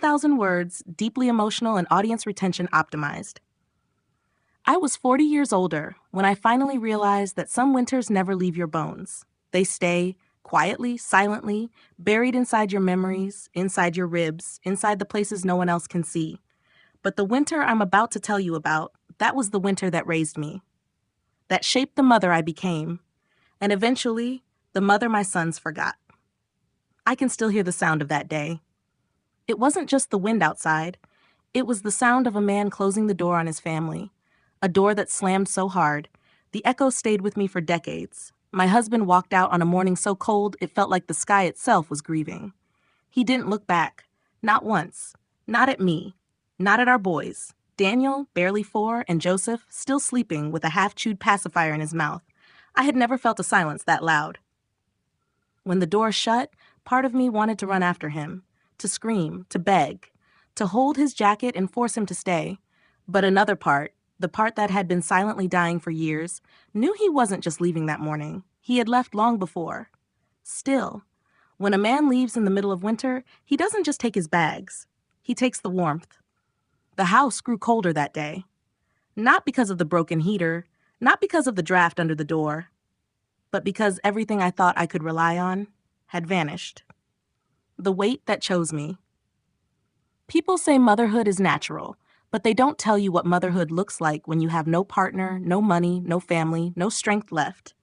10,000 words, deeply emotional, and audience retention optimized. I was 40 years older when I finally realized that some winters never leave your bones. They stay quietly, silently, buried inside your memories, inside your ribs, inside the places no one else can see. But the winter I'm about to tell you about, that was the winter that raised me, that shaped the mother I became, and eventually, the mother my sons forgot. I can still hear the sound of that day. It wasn't just the wind outside. It was the sound of a man closing the door on his family, a door that slammed so hard. The echo stayed with me for decades. My husband walked out on a morning so cold it felt like the sky itself was grieving. He didn't look back, not once, not at me, not at our boys. Daniel, barely 4, and Joseph, still sleeping with a half-chewed pacifier in his mouth. I had never felt a silence that loud. When the door shut, part of me wanted to run after him, to scream, to beg, to hold his jacket and force him to stay. But another part, the part that had been silently dying for years, knew he wasn't just leaving that morning. He had left long before. Still, when a man leaves in the middle of winter, he doesn't just take his bags. He takes the warmth. The house grew colder that day. Not because of the broken heater, not because of the draft under the door, but because everything I thought I could rely on had vanished. The weight that chose me. People say motherhood is natural, but they don't tell you what motherhood looks like when you have no partner, no money, no family, no strength left.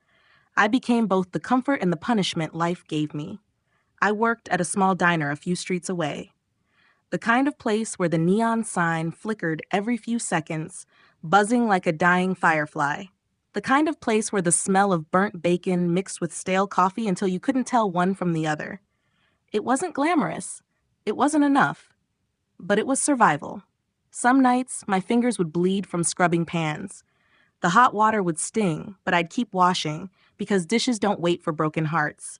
I became both the comfort and the punishment life gave me. I worked at a small diner a few streets away. The kind of place where the neon sign flickered every few seconds, buzzing like a dying firefly. The kind of place where the smell of burnt bacon mixed with stale coffee until you couldn't tell one from the other. It wasn't glamorous. It wasn't enough. But it was survival. Some nights, my fingers would bleed from scrubbing pans. The hot water would sting, but I'd keep washing because dishes don't wait for broken hearts.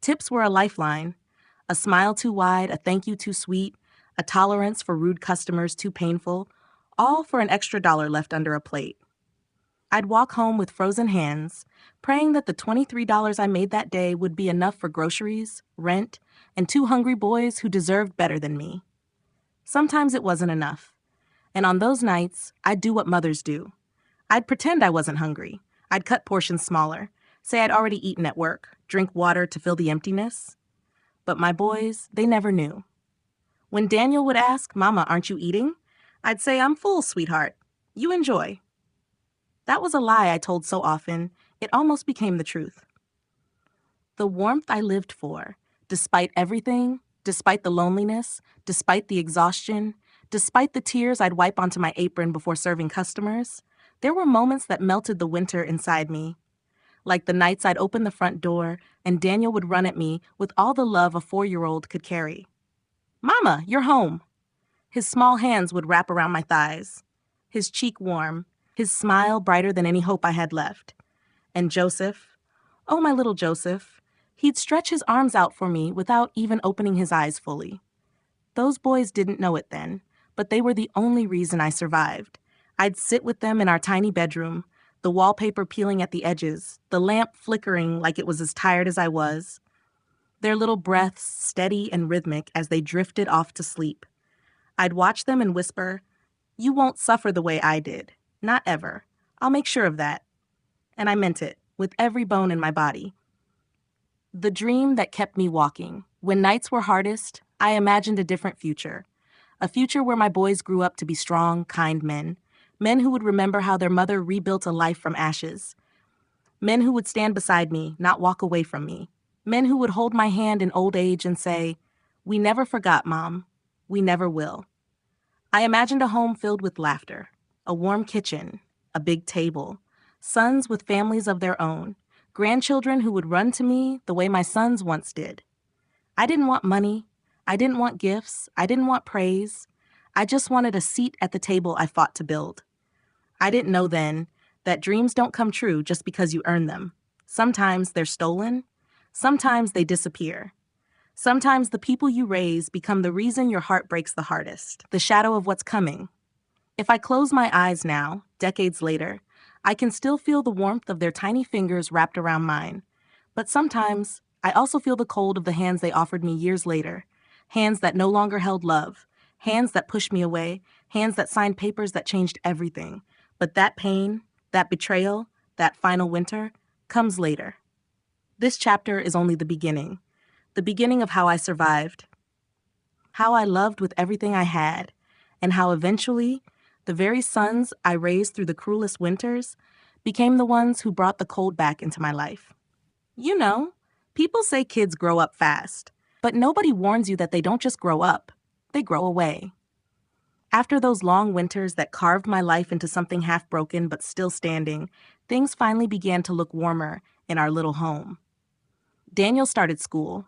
Tips were a lifeline. A smile too wide, a thank you too sweet, a tolerance for rude customers too painful, all for an extra dollar left under a plate. I'd walk home with frozen hands, praying that the $23 I made that day would be enough for groceries, rent, and 2 hungry boys who deserved better than me. Sometimes it wasn't enough. And on those nights, I'd do what mothers do. I'd pretend I wasn't hungry. I'd cut portions smaller, say I'd already eaten at work, drink water to fill the emptiness. But my boys, they never knew. When Daniel would ask, "Mama, aren't you eating?" I'd say, "I'm full, sweetheart. You enjoy." That was a lie I told so often, it almost became the truth. The warmth I lived for, despite everything, despite the loneliness, despite the exhaustion, despite the tears I'd wipe onto my apron before serving customers, there were moments that melted the winter inside me. Like the nights I'd open the front door and Daniel would run at me with all the love a 4-year-old could carry. "Mama, you're home." His small hands would wrap around my thighs, his cheek warm, his smile brighter than any hope I had left. And Joseph, oh my little Joseph, he'd stretch his arms out for me without even opening his eyes fully. Those boys didn't know it then, but they were the only reason I survived. I'd sit with them in our tiny bedroom, the wallpaper peeling at the edges, the lamp flickering like it was as tired as I was. Their little breaths steady and rhythmic as they drifted off to sleep. I'd watch them and whisper, "You won't suffer the way I did. Not ever. I'll make sure of that." And I meant it, with every bone in my body. The dream that kept me walking. When nights were hardest, I imagined a different future. A future where my boys grew up to be strong, kind men. Men who would remember how their mother rebuilt a life from ashes. Men who would stand beside me, not walk away from me. Men who would hold my hand in old age and say, "We never forgot, Mom. We never will." I imagined a home filled with laughter, a warm kitchen, a big table, sons with families of their own, grandchildren who would run to me the way my sons once did. I didn't want money. I didn't want gifts. I didn't want praise. I just wanted a seat at the table I fought to build. I didn't know then that dreams don't come true just because you earn them. Sometimes they're stolen. Sometimes they disappear. Sometimes the people you raise become the reason your heart breaks the hardest, the shadow of what's coming. If I close my eyes now, decades later, I can still feel the warmth of their tiny fingers wrapped around mine. But sometimes, I also feel the cold of the hands they offered me years later, hands that no longer held love, hands that pushed me away, hands that signed papers that changed everything. But that pain, that betrayal, that final winter, comes later. This chapter is only the beginning of how I survived, how I loved with everything I had, and how eventually the very sons I raised through the cruelest winters became the ones who brought the cold back into my life. You know, people say kids grow up fast, but nobody warns you that they don't just grow up, they grow away. After those long winters that carved my life into something half broken but still standing, things finally began to look warmer in our little home. Daniel started school.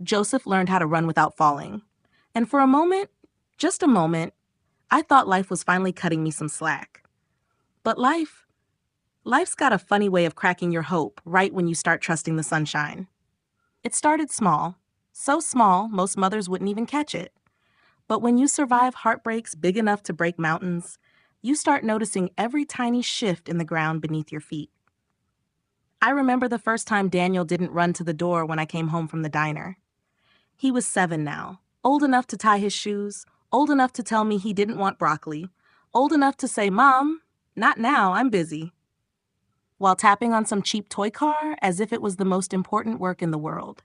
Joseph learned how to run without falling. And for a moment, just a moment, I thought life was finally cutting me some slack. But life's got a funny way of cracking your hope right when you start trusting the sunshine. It started small, so small most mothers wouldn't even catch it. But when you survive heartbreaks big enough to break mountains, you start noticing every tiny shift in the ground beneath your feet. I remember the first time Daniel didn't run to the door when I came home from the diner. He was 7 now, old enough to tie his shoes, old enough to tell me he didn't want broccoli, old enough to say, "Mom, not now, I'm busy," while tapping on some cheap toy car as if it was the most important work in the world.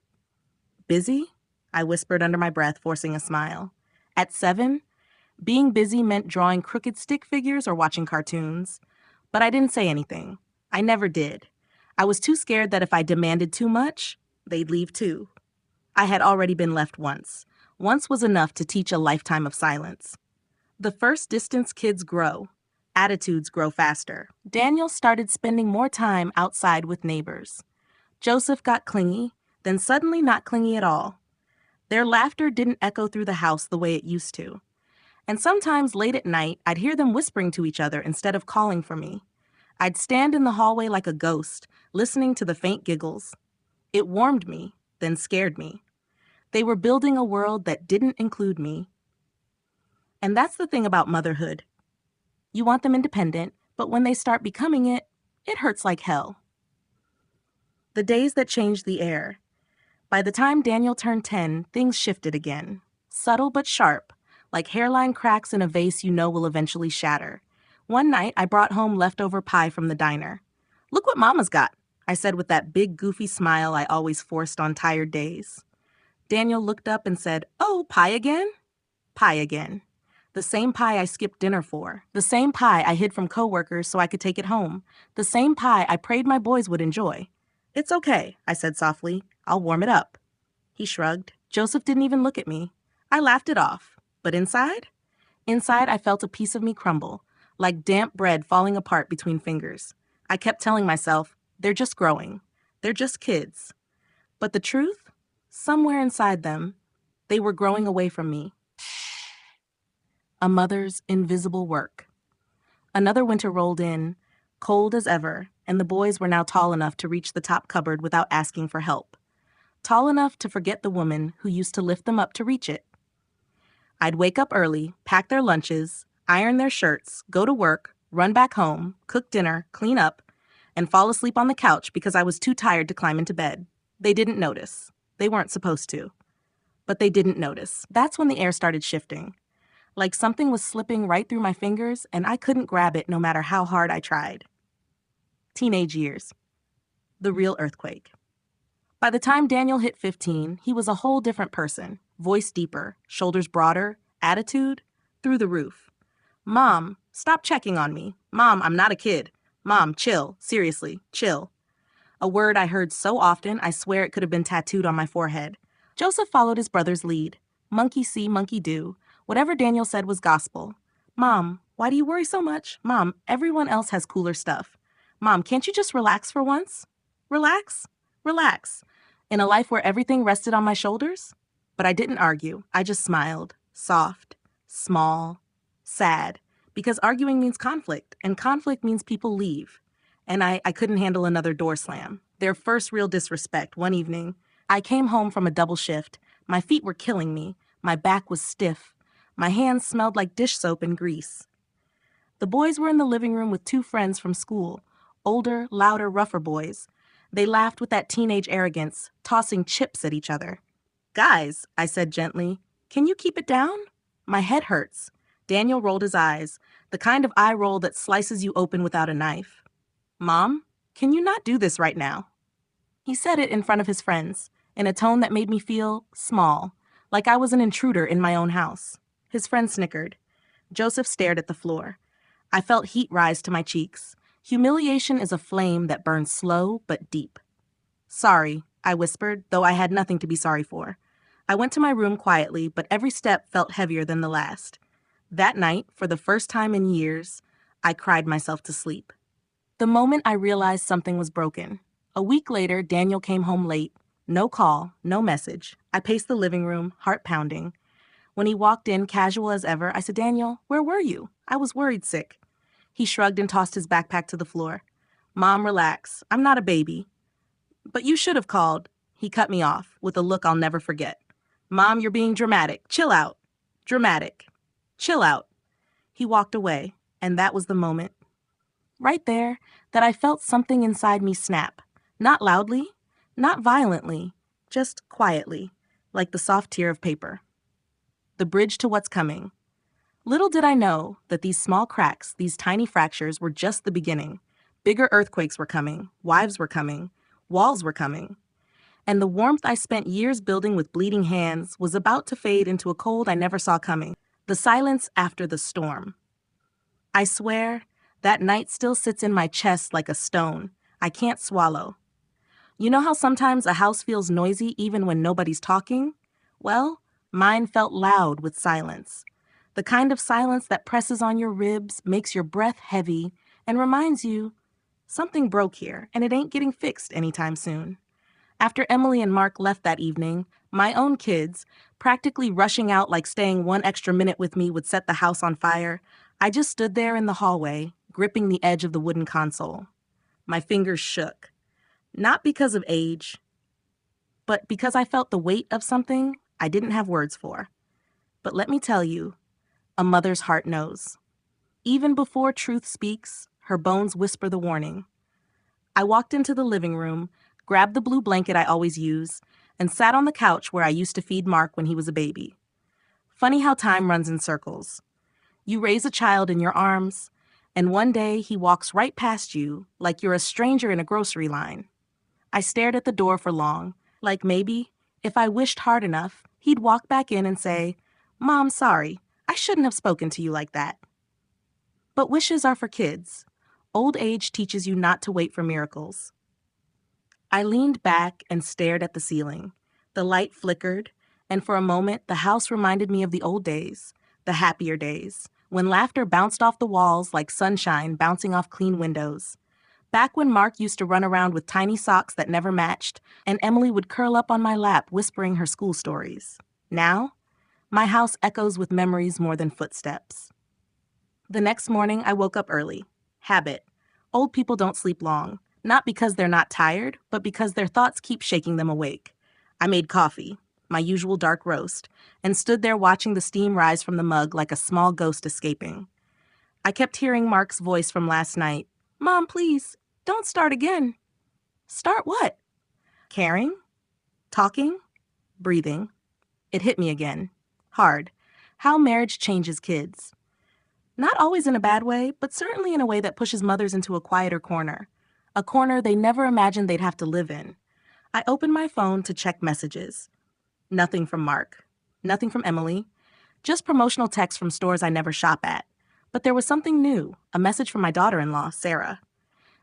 Busy? I whispered under my breath, forcing a smile. At 7, being busy meant drawing crooked stick figures or watching cartoons. But I didn't say anything. I never did. I was too scared that if I demanded too much, they'd leave too. I had already been left once. Once was enough to teach a lifetime of silence. The first distance kids grow. Attitudes grow faster. Daniel started spending more time outside with neighbors. Joseph got clingy, then suddenly not clingy at all. Their laughter didn't echo through the house the way it used to. And sometimes late at night, I'd hear them whispering to each other instead of calling for me. I'd stand in the hallway like a ghost, listening to the faint giggles. It warmed me, then scared me. They were building a world that didn't include me. And that's the thing about motherhood. You want them independent, but when they start becoming it, it hurts like hell. The days that changed the air. By the time Daniel turned 10, things shifted again. Subtle but sharp, like hairline cracks in a vase you know will eventually shatter. One night, I brought home leftover pie from the diner. "Look what Mama's got," I said with that big goofy smile I always forced on tired days. Daniel looked up and said, "Oh, pie again?" Pie again. The same pie I skipped dinner for. The same pie I hid from coworkers so I could take it home. The same pie I prayed my boys would enjoy. "It's okay," I said softly. "I'll warm it up." He shrugged. Joseph didn't even look at me. I laughed it off. But inside? Inside, I felt a piece of me crumble, like damp bread falling apart between fingers. I kept telling myself, they're just growing. They're just kids. But the truth? Somewhere inside them, they were growing away from me. A mother's invisible work. Another winter rolled in, cold as ever, and the boys were now tall enough to reach the top cupboard without asking for help. Tall enough to forget the woman who used to lift them up to reach it. I'd wake up early, pack their lunches, iron their shirts, go to work, run back home, cook dinner, clean up, and fall asleep on the couch because I was too tired to climb into bed. They didn't notice. They weren't supposed to. But they didn't notice. That's when the air started shifting. Like something was slipping right through my fingers, and I couldn't grab it no matter how hard I tried. Teenage years. The real earthquake. By the time Daniel hit 15, he was a whole different person. Voice deeper, shoulders broader, attitude through the roof. "Mom, stop checking on me. Mom, I'm not a kid. Mom, chill. Seriously, chill." A word I heard so often, I swear it could have been tattooed on my forehead. Joseph followed his brother's lead. Monkey see, monkey do. Whatever Daniel said was gospel. "Mom, why do you worry so much? Mom, everyone else has cooler stuff. Mom, can't you just relax for once?" Relax? Relax. In a life where everything rested on my shoulders? But I didn't argue. I just smiled. Soft, small, sad. Because arguing means conflict, and conflict means people leave. And I couldn't handle another door slam. Their first real disrespect one evening. I came home from a double shift. My feet were killing me. My back was stiff. My hands smelled like dish soap and grease. The boys were in the living room with 2 friends from school. Older, louder, rougher boys. They laughed with that teenage arrogance, tossing chips at each other. "Guys," I said gently, "can you keep it down?" My head hurts. Daniel rolled his eyes, the kind of eye roll that slices you open without a knife. Mom, can you not do this right now? He said it in front of his friends, in a tone that made me feel small, like I was an intruder in my own house. His friends snickered. Joseph stared at the floor. I felt heat rise to my cheeks. Humiliation is a flame that burns slow but deep. Sorry, I whispered, though I had nothing to be sorry for. I went to my room quietly, but every step felt heavier than the last. That night, for the first time in years, I cried myself to sleep. The moment I realized something was broken. A week later, Daniel came home late. No call, no message. I paced the living room, heart pounding. When he walked in, casual as ever, I said, Daniel, where were you? I was worried sick. He shrugged and tossed his backpack to the floor. Mom, relax. I'm not a baby. But you should have called. He cut me off with a look I'll never forget. Mom, you're being dramatic. Chill out. Dramatic. Chill out. He walked away, and that was the moment. Right there, that I felt something inside me snap. Not loudly, not violently, just quietly, like the soft tear of paper. The bridge to what's coming. Little did I know that these small cracks, these tiny fractures, were just the beginning. Bigger earthquakes were coming, wives were coming, walls were coming. And the warmth I spent years building with bleeding hands was about to fade into a cold I never saw coming. The silence after the storm. I swear, that night still sits in my chest like a stone. I can't swallow. You know how sometimes a house feels noisy even when nobody's talking? Well, mine felt loud with silence. The kind of silence that presses on your ribs, makes your breath heavy, and reminds you, something broke here, and it ain't getting fixed anytime soon. After Emily and Mark left that evening, my own kids, practically rushing out like staying one extra minute with me would set the house on fire, I just stood there in the hallway, gripping the edge of the wooden console. My fingers shook. Not because of age, but because I felt the weight of something I didn't have words for. But let me tell you, a mother's heart knows. Even before truth speaks, her bones whisper the warning. I walked into the living room, grabbed the blue blanket I always use, and sat on the couch where I used to feed Mark when he was a baby. Funny how time runs in circles. You raise a child in your arms, and one day he walks right past you like you're a stranger in a grocery line. I stared at the door for long, like maybe, if I wished hard enough, he'd walk back in and say, Mom, sorry, I shouldn't have spoken to you like that. But wishes are for kids. Old age teaches you not to wait for miracles. I leaned back and stared at the ceiling. The light flickered, and for a moment the house reminded me of the old days, the happier days, when laughter bounced off the walls like sunshine bouncing off clean windows. Back when Mark used to run around with tiny socks that never matched, and Emily would curl up on my lap whispering her school stories. Now, my house echoes with memories more than footsteps. The next morning, I woke up early. Habit. Old people don't sleep long, not because they're not tired, but because their thoughts keep shaking them awake. I made coffee, my usual dark roast, and stood there watching the steam rise from the mug like a small ghost escaping. I kept hearing Mark's voice from last night. Mom, please, don't start again. Start what? Caring? Talking? Breathing. It hit me again. Hard. How marriage changes kids. Not always in a bad way, but certainly in a way that pushes mothers into a quieter corner. A corner they never imagined they'd have to live in. I opened my phone to check messages. Nothing from Mark. Nothing from Emily. Just promotional texts from stores I never shop at. But there was something new, a message from my daughter-in-law, Sarah.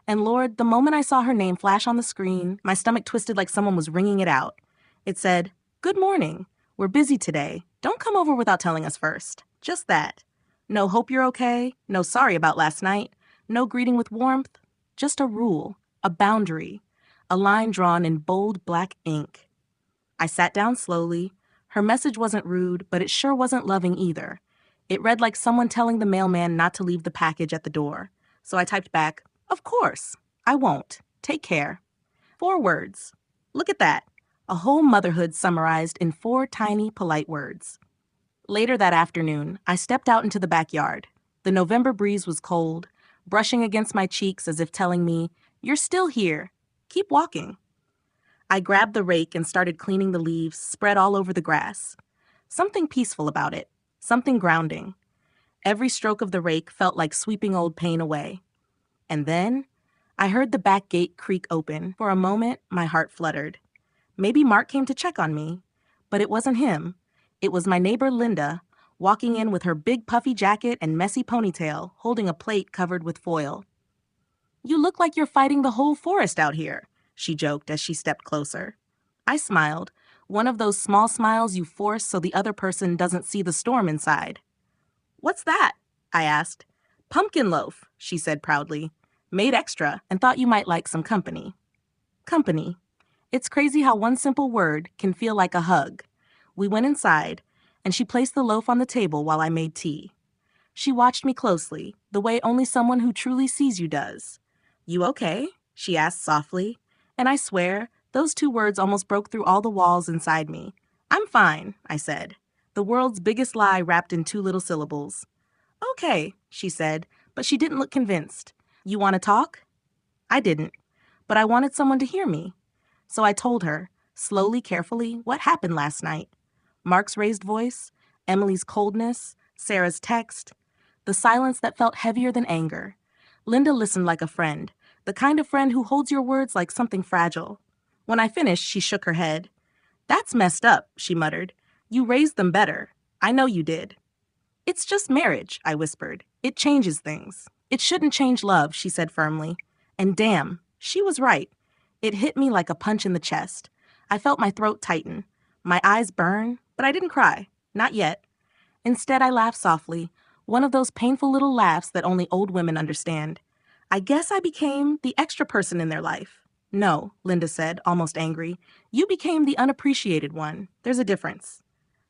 And Lord, the moment I saw her name flash on the screen, my stomach twisted like someone was wringing it out. It said, Good morning. We're busy today. Don't come over without telling us first. Just that. No hope you're okay. No sorry about last night. No greeting with warmth. Just a rule, a boundary, a line drawn in bold black ink. I sat down slowly. Her message wasn't rude, but it sure wasn't loving either. It read like someone telling the mailman not to leave the package at the door. So I typed back, Of course. I won't. Take care. 4 words. Look at that. A whole motherhood summarized in 4 tiny, polite words. Later that afternoon, I stepped out into the backyard. The November breeze was cold, brushing against my cheeks as if telling me, You're still here. Keep walking. I grabbed the rake and started cleaning the leaves spread all over the grass. Something peaceful about it. something grounding. Every stroke of the rake felt like sweeping old pain away. And then, I heard the back gate creak open. For a moment, my heart fluttered. Maybe Mark came to check on me. But it wasn't him. It was my neighbor Linda, walking in with her big puffy jacket and messy ponytail, holding a plate covered with foil. "You look like you're fighting the whole forest out here," she joked as she stepped closer. I smiled, one of those small smiles you force so the other person doesn't see the storm inside. "What's that?" I asked. "Pumpkin loaf," she said proudly. "Made extra and thought you might like some company." Company. It's crazy how one simple word can feel like a hug. We went inside, and she placed the loaf on the table while I made tea. She watched me closely, the way only someone who truly sees you does. "You okay?" she asked softly, and I swear, those two words almost broke through all the walls inside me. "I'm fine," I said, the world's biggest lie wrapped in two little syllables. "Okay," she said, but she didn't look convinced. "You want to talk?" I didn't, but I wanted someone to hear me. So I told her, slowly, carefully, what happened last night. Mark's raised voice, Emily's coldness, Sarah's text, the silence that felt heavier than anger. Linda listened like a friend, the kind of friend who holds your words like something fragile. When I finished, she shook her head. "That's messed up," she muttered. "You raised them better. I know you did." "It's just marriage," I whispered. "It changes things." "It shouldn't change love," she said firmly. And damn, she was right. It hit me like a punch in the chest. I felt my throat tighten, my eyes burn, but I didn't cry. Not yet. Instead, I laughed softly, one of those painful little laughs that only old women understand. I guess I became the extra person in their life. "No," Linda said, almost angry. "You became the unappreciated one. There's a difference."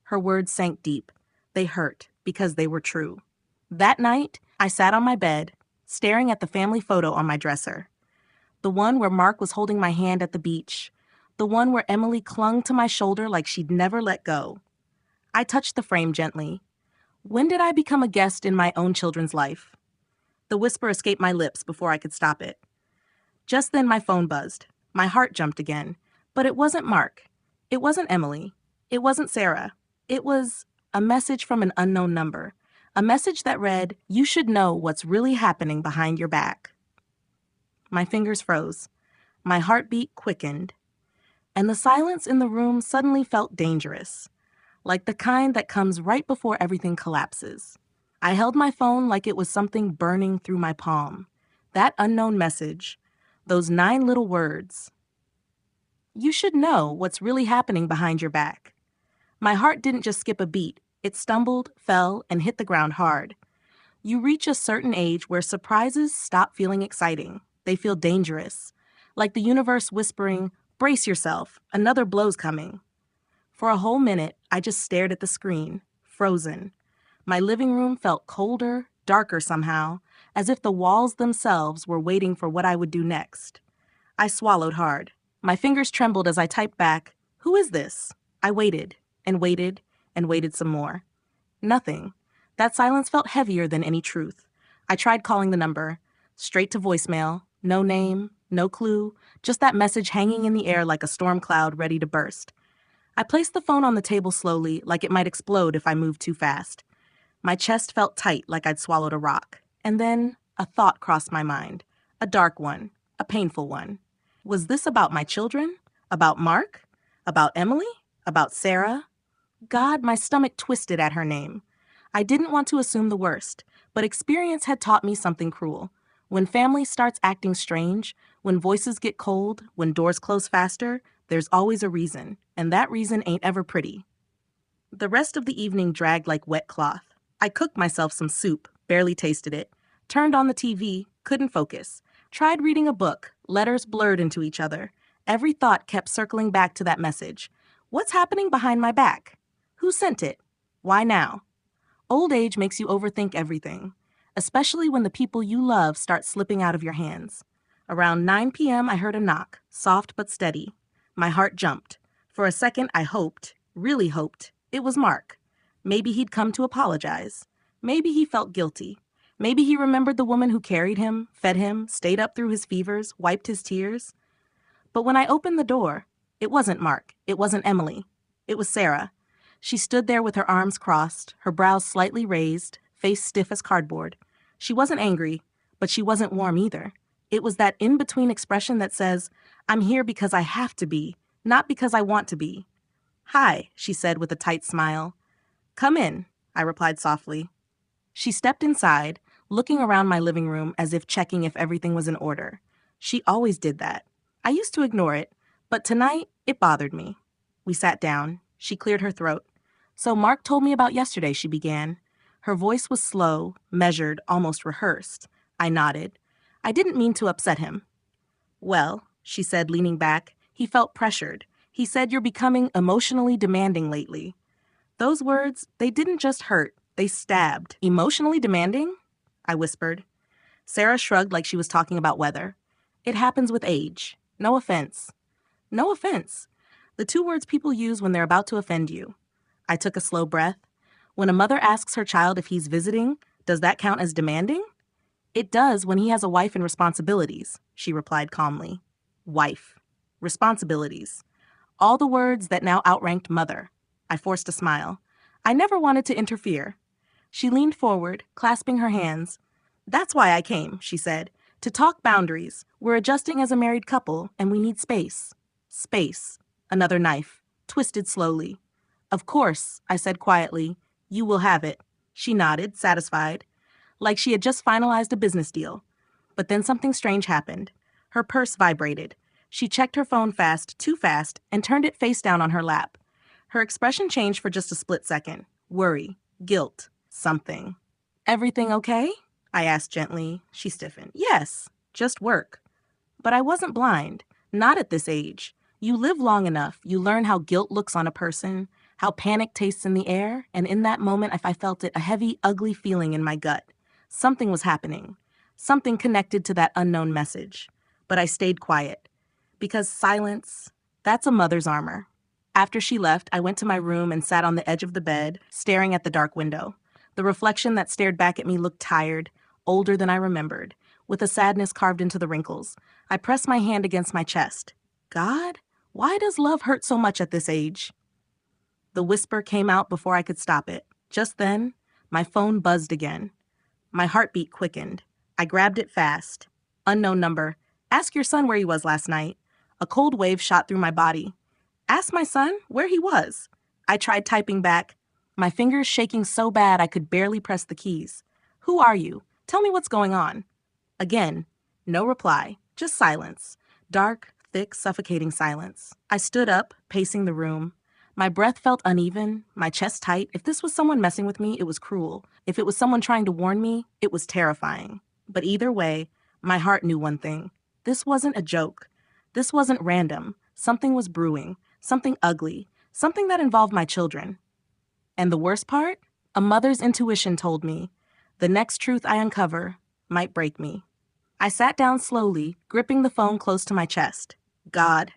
Her words sank deep. They hurt because they were true. That night, I sat on my bed, staring at the family photo on my dresser. The one where Mark was holding my hand at the beach. The one where Emily clung to my shoulder like she'd never let go. I touched the frame gently. When did I become a guest in my own children's life? The whisper escaped my lips before I could stop it. Just then my phone buzzed. My heart jumped again. But it wasn't Mark. It wasn't Emily. It wasn't Sarah. It was a message from an unknown number. A message that read, "You should know what's really happening behind your back." My fingers froze. My heartbeat quickened. And the silence in the room suddenly felt dangerous, like the kind that comes right before everything collapses. I held my phone like it was something burning through my palm. That unknown message, those 9 little words. "You should know what's really happening behind your back." My heart didn't just skip a beat. It stumbled, fell, and hit the ground hard. You reach a certain age where surprises stop feeling exciting. They feel dangerous, like the universe whispering, "Brace yourself, another blow's coming." For a whole minute, I just stared at the screen, frozen. My living room felt colder, darker somehow, as if the walls themselves were waiting for what I would do next. I swallowed hard. My fingers trembled as I typed back, "Who is this?" I waited, and waited, and waited some more. Nothing. That silence felt heavier than any truth. I tried calling the number. Straight to voicemail. No name, no clue, just that message hanging in the air like a storm cloud ready to burst. I placed the phone on the table slowly, like it might explode if I moved too fast. My chest felt tight, like I'd swallowed a rock. And then a thought crossed my mind. A dark one. A painful one. Was this about my children? About Mark? About Emily? About Sarah? God, my stomach twisted at her name. I didn't want to assume the worst, but experience had taught me something cruel. When family starts acting strange, when voices get cold, when doors close faster, there's always a reason, and that reason ain't ever pretty. The rest of the evening dragged like wet cloth. I cooked myself some soup, barely tasted it, turned on the TV, couldn't focus, tried reading a book, letters blurred into each other. Every thought kept circling back to that message. What's happening behind my back? Who sent it? Why now? Old age makes you overthink everything, especially when the people you love start slipping out of your hands. Around 9 p.m., I heard a knock, soft but steady. My heart jumped. For a second, I hoped, really hoped, it was Mark. Maybe he'd come to apologize. Maybe he felt guilty. Maybe he remembered the woman who carried him, fed him, stayed up through his fevers, wiped his tears. But when I opened the door, it wasn't Mark. It wasn't Emily. It was Sarah. She stood there with her arms crossed, her brows slightly raised, face stiff as cardboard. She wasn't angry, but she wasn't warm either. It was that in-between expression that says, I'm here because I have to be, not because I want to be. Hi, she said with a tight smile. Come in, I replied softly. She stepped inside, looking around my living room as if checking if everything was in order. She always did that. I used to ignore it, but tonight it bothered me. We sat down. She cleared her throat. So Mark told me about yesterday, she began. Her voice was slow, measured, almost rehearsed. I nodded. I didn't mean to upset him. Well, she said, leaning back, he felt pressured. He said you're becoming emotionally demanding lately. Those words, they didn't just hurt, they stabbed. Emotionally demanding? I whispered. Sarah shrugged like she was talking about weather. It happens with age. No offense. No offense. The two words people use when they're about to offend you. I took a slow breath. When a mother asks her child if he's visiting, does that count as demanding? It does when he has a wife and responsibilities, she replied calmly. Wife. Responsibilities. All the words that now outranked mother. I forced a smile. I never wanted to interfere. She leaned forward, clasping her hands. That's why I came, she said. To talk boundaries. We're adjusting as a married couple, and we need space. Space. Another knife. Twisted slowly. Of course, I said quietly. You will have it. She nodded, satisfied. Like she had just finalized a business deal. But then something strange happened. Her purse vibrated. She checked her phone fast, too fast, and turned it face down on her lap. Her expression changed for just a split second. Worry, guilt, something. Everything okay? I asked gently. She stiffened. Yes, just work. But I wasn't blind. Not at this age. You live long enough, you learn how guilt looks on a person, how panic tastes in the air, and in that moment I felt it, a heavy, ugly feeling in my gut. Something was happening. Something connected to that unknown message. But I stayed quiet. Because silence, that's a mother's armor. After she left, I went to my room and sat on the edge of the bed, staring at the dark window. The reflection that stared back at me looked tired, older than I remembered, with a sadness carved into the wrinkles. I pressed my hand against my chest. God, why does love hurt so much at this age? The whisper came out before I could stop it. Just then, my phone buzzed again. My heartbeat quickened. I grabbed it fast. Unknown number. Ask your son where he was last night. A cold wave shot through my body. Ask my son where he was. I tried typing back, my fingers shaking so bad I could barely press the keys. Who are you? Tell me what's going on. Again, no reply, just silence. Dark, thick, suffocating silence. I stood up, pacing the room. My breath felt uneven, my chest tight. If this was someone messing with me, it was cruel. If it was someone trying to warn me, it was terrifying. But either way, my heart knew one thing. This wasn't a joke. This wasn't random. Something was brewing. Something ugly. Something that involved my children. And the worst part? A mother's intuition told me. The next truth I uncover might break me. I sat down slowly, gripping the phone close to my chest. God,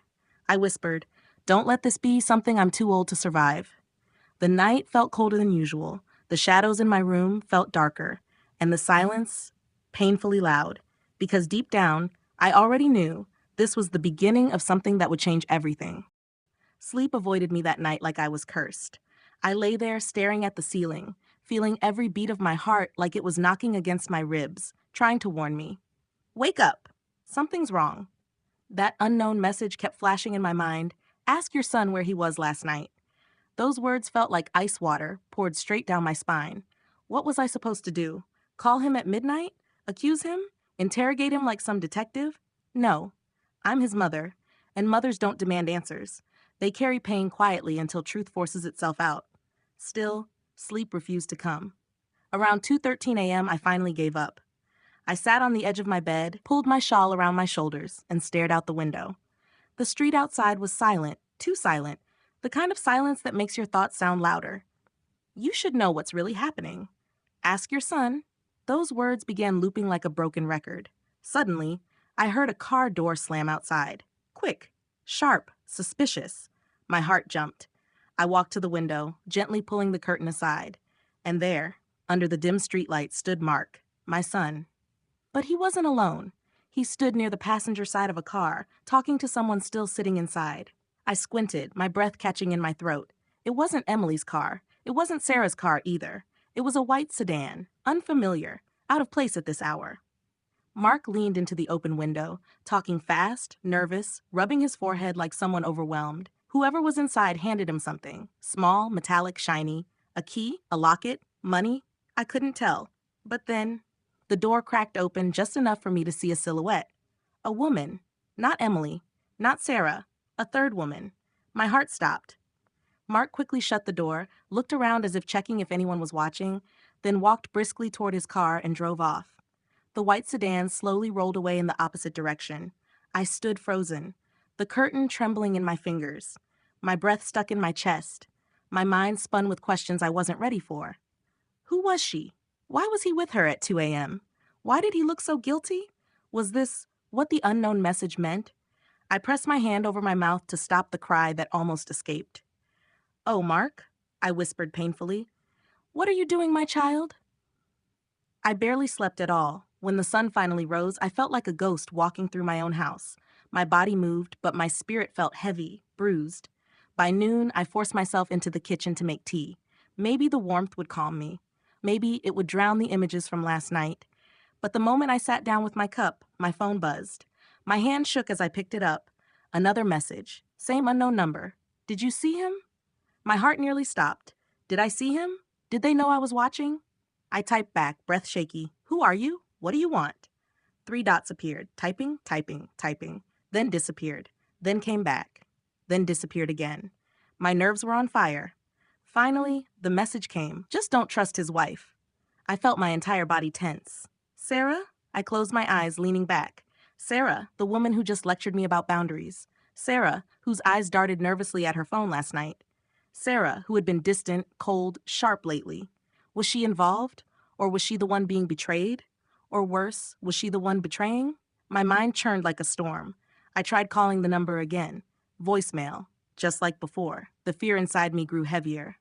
I whispered, don't let this be something I'm too old to survive. The night felt colder than usual. The shadows in my room felt darker. And the silence, painfully loud. Because deep down, I already knew this was the beginning of something that would change everything. Sleep avoided me that night like I was cursed. I lay there staring at the ceiling, feeling every beat of my heart like it was knocking against my ribs, trying to warn me. Wake up! Something's wrong. That unknown message kept flashing in my mind. Ask your son where he was last night. Those words felt like ice water poured straight down my spine. What was I supposed to do? Call him at midnight? Accuse him? Interrogate him like some detective? No. I'm his mother, and mothers don't demand answers. They carry pain quietly until truth forces itself out. Still, sleep refused to come. Around 2:13 a.m., I finally gave up. I sat on the edge of my bed, pulled my shawl around my shoulders, and stared out the window. The street outside was silent, too silent, the kind of silence that makes your thoughts sound louder. You should know what's really happening. Ask your son. Those words began looping like a broken record. Suddenly, I heard a car door slam outside. Quick, sharp, suspicious. My heart jumped. I walked to the window, gently pulling the curtain aside. And there, under the dim streetlight, stood Mark, my son. But he wasn't alone. He stood near the passenger side of a car, talking to someone still sitting inside. I squinted, my breath catching in my throat. It wasn't Emily's car. It wasn't Sarah's car either. It was a white sedan, unfamiliar, out of place at this hour. Mark leaned into the open window, talking fast, nervous, rubbing his forehead like someone overwhelmed. Whoever was inside handed him something, small, metallic, shiny. A key, a locket, money. I couldn't tell. But then, the door cracked open just enough for me to see a silhouette. A woman. Not Emily. Not Sarah. A third woman. My heart stopped. Mark quickly shut the door, looked around as if checking if anyone was watching, then walked briskly toward his car and drove off. The white sedan slowly rolled away in the opposite direction. I stood frozen, the curtain trembling in my fingers, my breath stuck in my chest, my mind spun with questions I wasn't ready for. Who was she? Why was he with her at 2 a.m.? Why did he look so guilty? Was this what the unknown message meant? I pressed my hand over my mouth to stop the cry that almost escaped. "Oh, Mark," I whispered painfully. "What are you doing, my child?" I barely slept at all. When the sun finally rose, I felt like a ghost walking through my own house. My body moved, but my spirit felt heavy, bruised. By noon, I forced myself into the kitchen to make tea. Maybe the warmth would calm me. Maybe it would drown the images from last night. But the moment I sat down with my cup, my phone buzzed. My hand shook as I picked it up. Another message. Same unknown number. "Did you see him?" My heart nearly stopped. Did I see him? Did they know I was watching? I typed back, breath shaky. "Who are you? What do you want?" 3 dots appeared. Typing, typing, typing. Then disappeared. Then came back. Then disappeared again. My nerves were on fire. Finally, the message came. "Just don't trust his wife." I felt my entire body tense. "Sarah?" I closed my eyes, leaning back. Sarah, the woman who just lectured me about boundaries. Sarah, whose eyes darted nervously at her phone last night. Sarah, who had been distant, cold, sharp lately. Was she involved? Or was she the one being betrayed? Or worse, was she the one betraying? My mind churned like a storm. I tried calling the number again. Voicemail. Just like before. The fear inside me grew heavier.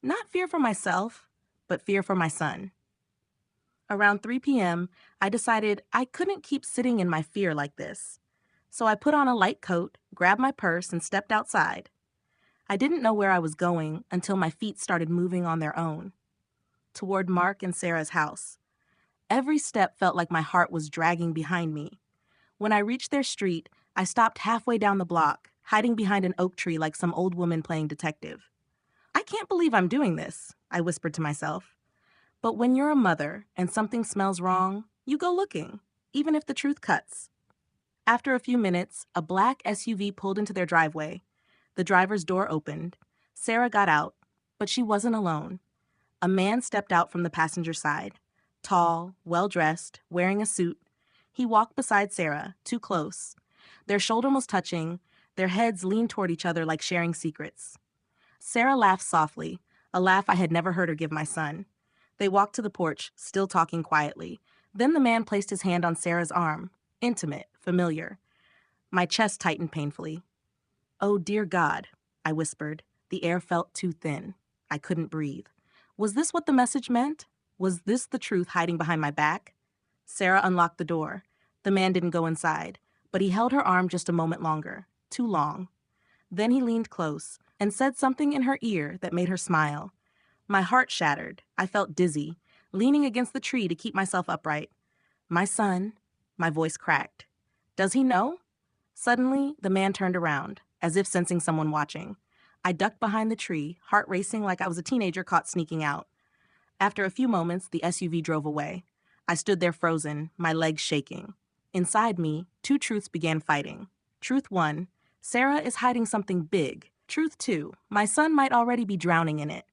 Not fear for myself, but fear for my son. Around 3 p.m., I decided I couldn't keep sitting in my fear like this. So I put on a light coat, grabbed my purse, and stepped outside. I didn't know where I was going until my feet started moving on their own, toward Mark and Sarah's house. Every step felt like my heart was dragging behind me. When I reached their street, I stopped halfway down the block, hiding behind an oak tree like some old woman playing detective. "I can't believe I'm doing this," I whispered to myself. But when you're a mother and something smells wrong, you go looking, even if the truth cuts. After a few minutes, a black SUV pulled into their driveway. The driver's door opened. Sarah got out, but she wasn't alone. A man stepped out from the passenger side. Tall, well-dressed, wearing a suit. He walked beside Sarah, too close. Their shoulder was touching. Their heads leaned toward each other like sharing secrets. Sarah laughed softly, a laugh I had never heard her give my son. They walked to the porch, still talking quietly. Then the man placed his hand on Sarah's arm. Intimate, familiar. My chest tightened painfully. "Oh, dear God," I whispered. The air felt too thin. I couldn't breathe. Was this what the message meant? Was this the truth hiding behind my back? Sarah unlocked the door. The man didn't go inside, but he held her arm just a moment longer. Too long. Then he leaned close and said something in her ear that made her smile. My heart shattered. I felt dizzy, leaning against the tree to keep myself upright. "My son," my voice cracked. "Does he know?" Suddenly, the man turned around, as if sensing someone watching. I ducked behind the tree, heart racing like I was a teenager caught sneaking out. After a few moments, the SUV drove away. I stood there frozen, my legs shaking. Inside me, 2 truths began fighting. Truth 1, Sarah is hiding something big. Truth 2, my son might already be drowning in it.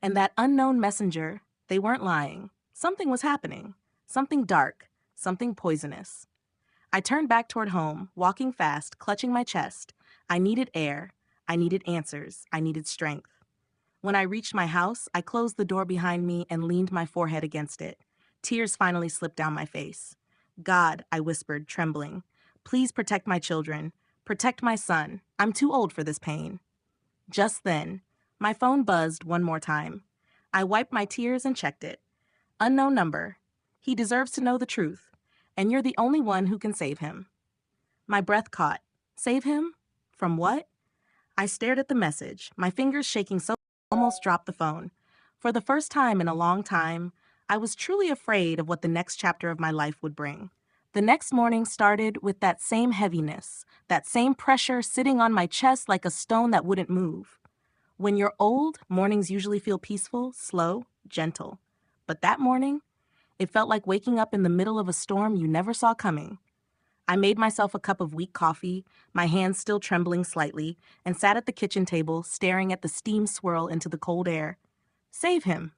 And that unknown messenger, they weren't lying. Something was happening. Something dark. Something poisonous. I turned back toward home, walking fast, clutching my chest. I needed air. I needed answers. I needed strength. When I reached my house, I closed the door behind me and leaned my forehead against it. Tears finally slipped down my face. "God," I whispered, trembling, "please protect my children. Protect my son. I'm too old for this pain." Just then, my phone buzzed one more time. I wiped my tears and checked it. Unknown number. He deserves to know the truth, and you're the only one who can save him. My breath caught. Save him? From what? I stared at the message, my fingers shaking so I almost dropped the phone. For the first time in a long time, I was truly afraid of what the next chapter of my life would bring. The next morning started with that same heaviness, that same pressure sitting on my chest like a stone that wouldn't move. When you're old, mornings usually feel peaceful, slow, gentle. But that morning, it felt like waking up in the middle of a storm you never saw coming. I made myself a cup of weak coffee, my hands still trembling slightly, and sat at the kitchen table, staring at the steam swirl into the cold air. Save him.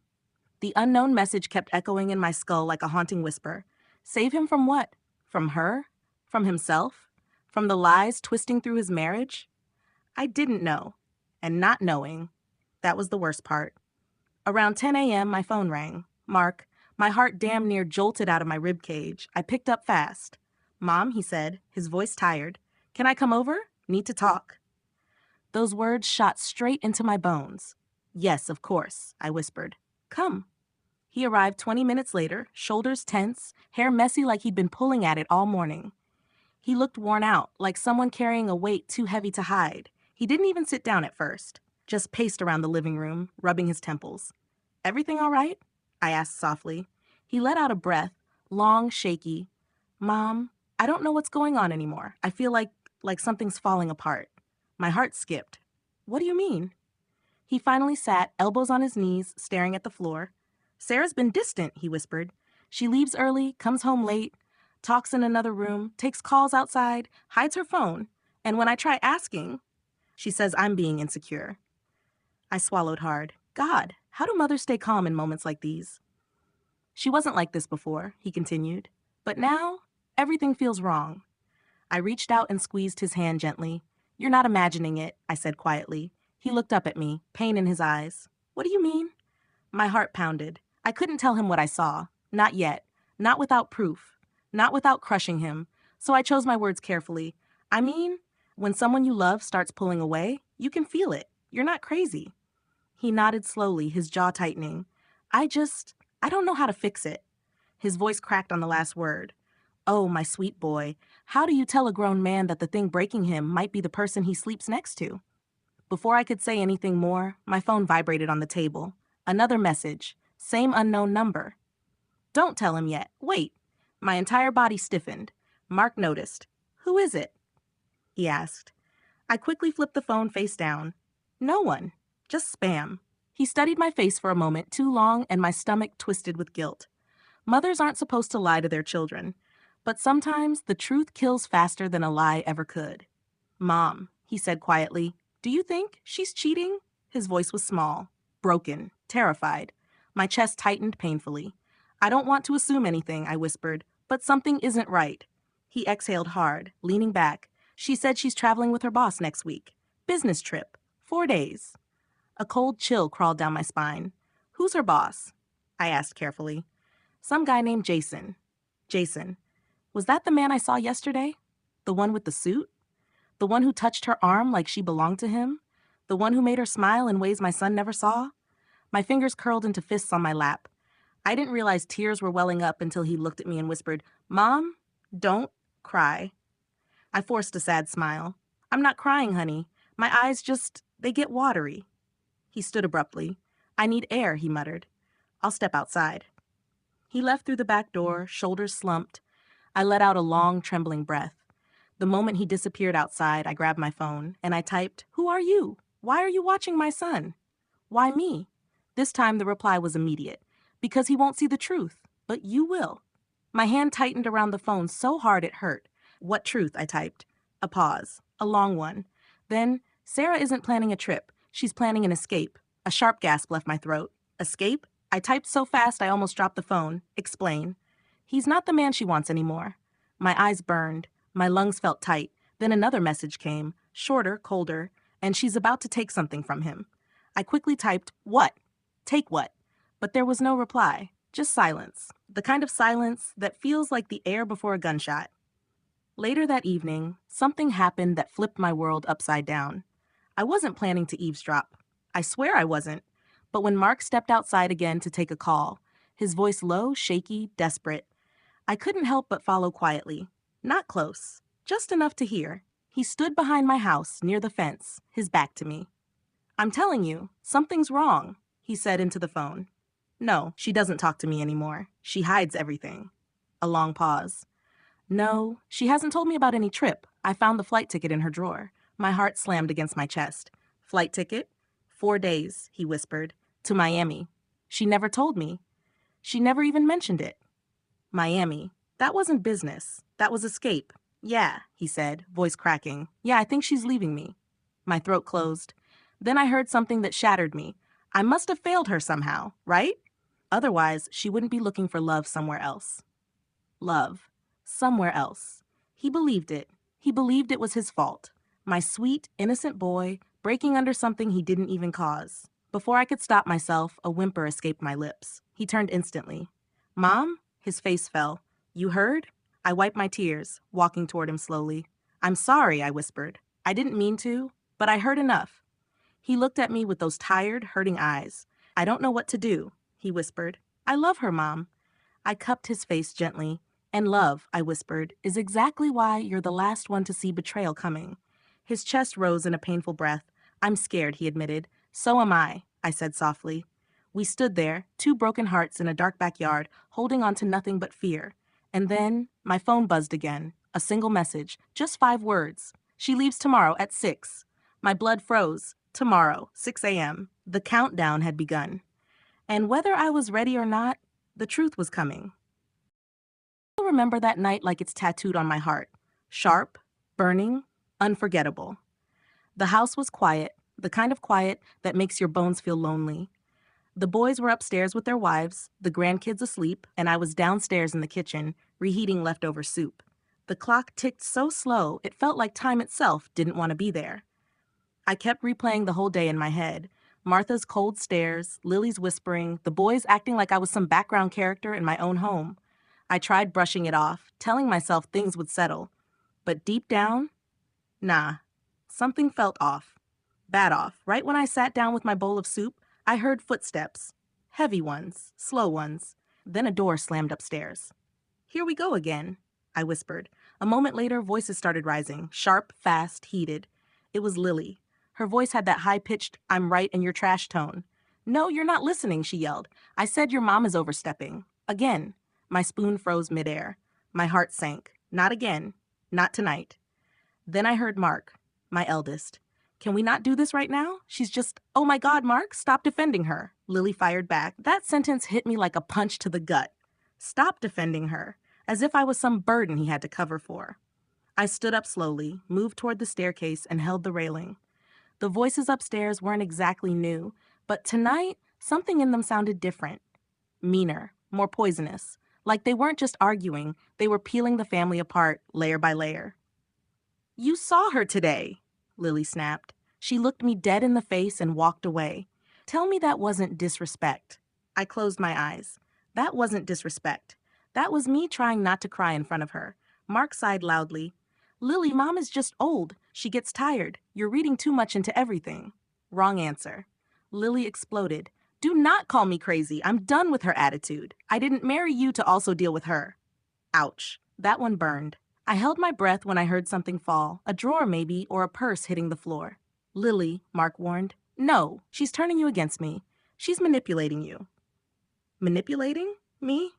The unknown message kept echoing in my skull like a haunting whisper. Save him from what? From her? From himself? From the lies twisting through his marriage? I didn't know. And not knowing, that was the worst part. Around 10 a.m., my phone rang. Mark, my heart damn near jolted out of my rib cage. I picked up fast. Mom, he said, his voice tired. Can I come over? Need to talk. Those words shot straight into my bones. Yes, of course, I whispered. Come. He arrived 20 minutes later, shoulders tense, hair messy like he'd been pulling at it all morning. He looked worn out, like someone carrying a weight too heavy to hide. He didn't even sit down at first, just paced around the living room, rubbing his temples. Everything all right? I asked softly. He let out a breath, long, shaky. Mom, I don't know what's going on anymore. I feel like something's falling apart. My heart skipped. What do you mean? He finally sat, elbows on his knees, staring at the floor. Sarah's been distant, he whispered. She leaves early, comes home late, talks in another room, takes calls outside, hides her phone, and when I try asking, she says I'm being insecure. I swallowed hard. God, how do mothers stay calm in moments like these? She wasn't like this before, he continued. But now, everything feels wrong. I reached out and squeezed his hand gently. You're not imagining it, I said quietly. He looked up at me, pain in his eyes. What do you mean? My heart pounded. I couldn't tell him what I saw. Not yet. Not without proof. Not without crushing him. So I chose my words carefully. I mean, when someone you love starts pulling away, you can feel it. You're not crazy. He nodded slowly, his jaw tightening. I don't know how to fix it. His voice cracked on the last word. Oh, my sweet boy, how do you tell a grown man that the thing breaking him might be the person he sleeps next to? Before I could say anything more, my phone vibrated on the table. Another message. Same unknown number. Don't tell him yet. Wait. My entire body stiffened. Mark noticed. Who is it? He asked. I quickly flipped the phone face down. No one. Just spam. He studied my face for a moment too long, and my stomach twisted with guilt. Mothers aren't supposed to lie to their children, but sometimes the truth kills faster than a lie ever could. Mom, he said quietly, do you think she's cheating? His voice was small, broken, terrified. My chest tightened painfully. I don't want to assume anything, I whispered, but something isn't right. He exhaled hard, leaning back. She said she's traveling with her boss next week. Business trip. 4 days. A cold chill crawled down my spine. Who's her boss? I asked carefully. Some guy named Jason. Jason. Was that the man I saw yesterday? The one with the suit? The one who touched her arm like she belonged to him? The one who made her smile in ways my son never saw? My fingers curled into fists on my lap. I didn't realize tears were welling up until he looked at me and whispered, Mom, don't cry. I forced a sad smile. I'm not crying, honey. My eyes they get watery. He stood abruptly. I need air, he muttered. I'll step outside. He left through the back door, shoulders slumped. I let out a long, trembling breath. The moment he disappeared outside, I grabbed my phone, and I typed, Who are you? Why are you watching my son? Why me? This time the reply was immediate. Because he won't see the truth, but you will. My hand tightened around the phone so hard it hurt. What truth? I typed. A pause. A long one. Then, Sarah isn't planning a trip. She's planning an escape. A sharp gasp left my throat. Escape? I typed so fast I almost dropped the phone. Explain. He's not the man she wants anymore. My eyes burned. My lungs felt tight. Then another message came, shorter, colder, and she's about to take something from him. I quickly typed, What? Take what? But there was no reply, just silence. The kind of silence that feels like the air before a gunshot. Later that evening, something happened that flipped my world upside down. I wasn't planning to eavesdrop. I swear I wasn't. But when Mark stepped outside again to take a call, his voice low, shaky, desperate, I couldn't help but follow quietly. Not close, just enough to hear. He stood behind my house, near the fence, his back to me. "I'm telling you, something's wrong," he said into the phone. "No, she doesn't talk to me anymore. She hides everything." A long pause. "No, she hasn't told me about any trip. I found the flight ticket in her drawer." My heart slammed against my chest. "Flight ticket?" "4 days," he whispered. "To Miami." "She never told me." "She never even mentioned it." Miami. That wasn't business. That was escape. "Yeah," he said, voice cracking. "Yeah, I think she's leaving me." My throat closed. Then I heard something that shattered me. I must have failed her somehow, right? Otherwise, she wouldn't be looking for love somewhere else. Love. Somewhere else. He believed it. He believed it was his fault. My sweet, innocent boy, breaking under something he didn't even cause. Before I could stop myself, a whimper escaped my lips. He turned instantly. "Mom?" His face fell. "You heard?" I wiped my tears, walking toward him slowly. "I'm sorry," I whispered. "I didn't mean to, but I heard enough." He looked at me with those tired, hurting eyes. "I don't know what to do," he whispered. "I love her, Mom." I cupped his face gently. "And love," I whispered, "is exactly why you're the last one to see betrayal coming." His chest rose in a painful breath. "I'm scared," he admitted. "So am I said softly. We stood there, two broken hearts in a dark backyard, holding on to nothing but fear. And then my phone buzzed again. A single message, just 5 words. "She leaves tomorrow at 6. My blood froze. Tomorrow, 6 a.m. The countdown had begun. And whether I was ready or not, the truth was coming. I remember that night like it's tattooed on my heart. Sharp, burning, unforgettable. The house was quiet, the kind of quiet that makes your bones feel lonely. The boys were upstairs with their wives, the grandkids asleep, and I was downstairs in the kitchen, reheating leftover soup. The clock ticked so slow, it felt like time itself didn't want to be there. I kept replaying the whole day in my head. Martha's cold stares, Lily's whispering, the boys acting like I was some background character in my own home. I tried brushing it off, telling myself things would settle. But deep down, nah. Something felt off. Bad off. Right when I sat down with my bowl of soup, I heard footsteps. Heavy ones, slow ones. Then a door slammed upstairs. "Here we go again," I whispered. A moment later, voices started rising, sharp, fast, heated. It was Lily. Her voice had that high-pitched, "I'm right and you're trash" tone. "No, you're not listening," she yelled. "I said your mom is overstepping." Again. My spoon froze midair. My heart sank. Not again. Not tonight. Then I heard Mark, my eldest. "Can we not do this right now? She's just—" "Oh my God, Mark, stop defending her," Lily fired back. That sentence hit me like a punch to the gut. Stop defending her, as if I was some burden he had to cover for. I stood up slowly, moved toward the staircase, and held the railing. The voices upstairs weren't exactly new, but tonight, something in them sounded different. Meaner, more poisonous. Like they weren't just arguing, they were peeling the family apart, layer by layer. "You saw her today," Lily snapped. She looked me dead in the face and walked away. "Tell me that wasn't disrespect." I closed my eyes. That wasn't disrespect. That was me trying not to cry in front of her. Mark sighed loudly. "Lily, Mom is just old. She gets tired. You're reading too much into everything." Wrong answer. Lily exploded. "Do not call me crazy. I'm done with her attitude. I didn't marry you to also deal with her." Ouch. That one burned. I held my breath when I heard something fall, a drawer maybe, or a purse hitting the floor. "Lily," Mark warned. "No, she's turning you against me. She's manipulating you." Manipulating? Me?